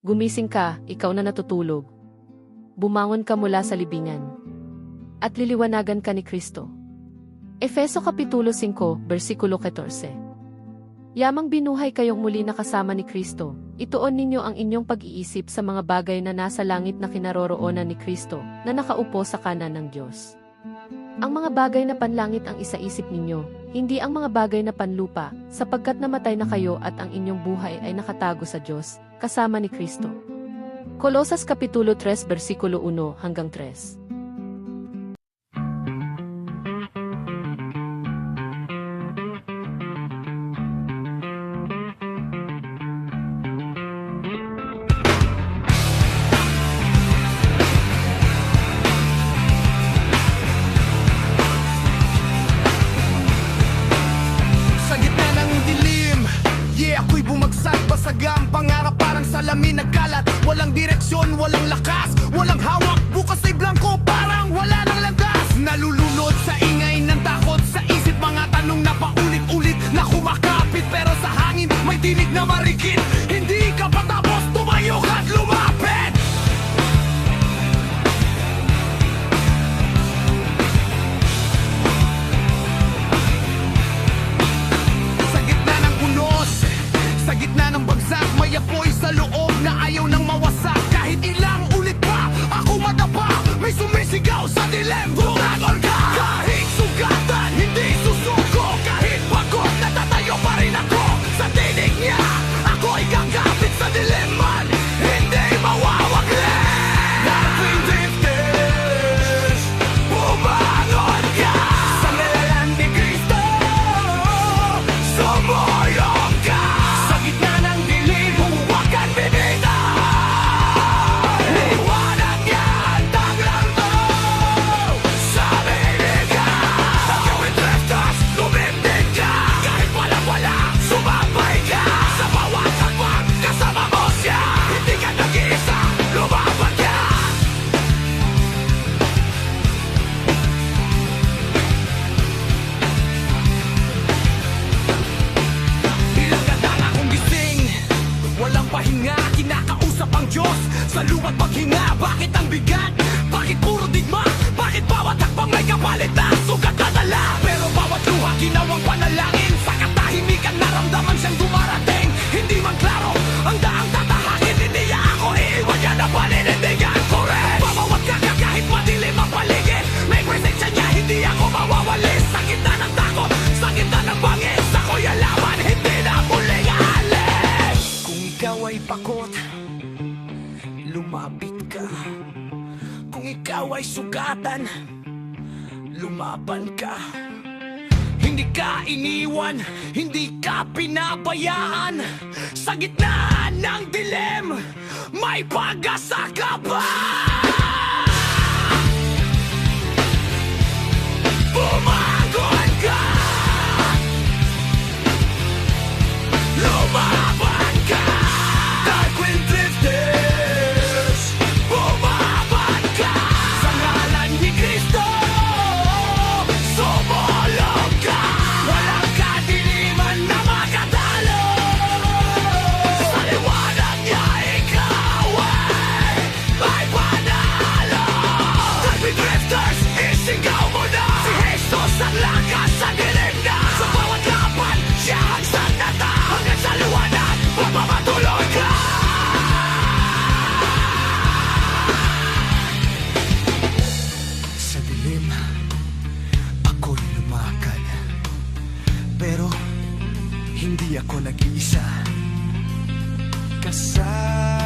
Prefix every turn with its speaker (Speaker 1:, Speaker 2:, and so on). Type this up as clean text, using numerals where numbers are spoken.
Speaker 1: Gumising ka, ikaw na natutulog. Bumangon ka mula sa libingan. At liliwanagan ka ni Kristo. Efeso Kapitulo 5, versikulo 14. Yamang binuhay kayong muli na kasama ni Kristo, ituon ninyo ang inyong pag-iisip sa mga bagay na nasa langit na kinaroroonan ni Kristo, na nakaupo sa kanan ng Diyos. Ang mga bagay na panlangit ang isaisip ninyo, hindi ang mga bagay na panlupa, sapagkat namatay na kayo at ang inyong buhay ay nakatago sa Diyos, kasama ni Kristo. Kolosas Kapitulo 3, versikulo 1 hanggang 3.
Speaker 2: Basagang pangarap parang salamin nagkalat. Walang direksyon, walang lakas, walang hawak. Bukas ay blanco, parang wala nang landas. Nalulunod sa ingay ng takot sa isip. Mga tanong na paulit-ulit na kumakapit. Pero sa hangin may tinig na marikit. Hindi ka patapos, tumayo ka't lumapit. Sa gitna ng unos, sa gitna ng bagsak, may apoy sa loob na ayaw nang mawasak. Kahit ilang ulit pa, ako madapa. May sumisigaw sa dilim, bumagon ka. Kahit sugatan, hindi susuko. Kahit pagod, natatayo pa rin ako. Sa tinig niya, ako'y gagapit sa dileman. Hindi mawawagli. Darkwing drifters, bumagon ka. Sa ngalanan ni Kristo, sumulong ka. Sa gitna ng dilim, huwag kang bibitaw. Liwanag niya ang taglang to. Sabihin ka, gawin drifters, lumindig ka. Kahit walang-wala, sumabay ka. Sa bawat hakbang, kasama mo siya. Hindi ka nag-iisa, lumaban ka. Ilang ganda na akong gising, walang pahinga, kinakausap ang Diyos. Sa luma't paghinga, bakit ang bigat? Bakit puro digma? Bakit bawat hakbang may kapalit na sugat na dala? Pero bawat luha, ginawang panalangin. Sa katahimikan, naramdaman siyang dumarating. Hindi man klaro, ang daang tatahakin. Hindi niya ako iiwan, yan ang paninindigan ko rin. Bawat kaka kahit madilim ang paligid, may presensya niya, hindi ako mawawalis. Sa gitna ng takot, sa gitna ng bangis, ako'y alaman, hindi na muling aalis. Kung ikaw ay pakot, lumapit ka. Kung ikaw ay sugatan, lumaban ka. Hindi ka iniwan, hindi ka pinabayaan. Sa gitna ng dilim, may pag-asa ka pa. Bumagon ka, lumaban ka. Darkwing drifters, bumaban ka. Sa ngalan ni Kristo, sumulong ka. Walang kadiliman na makatalo. Sa liwanag niya, ikaw ay may panalo. Darkwing drifters, isigaw mo na. Si Jesus ang lakas sa dilim na. Sa bawat laban, siya ang sanata. Hanggang sa liwanag, magpapatuloy ka. Sa dilim, ako'y lumakad. Pero, hindi ako nag-iisa. Kasama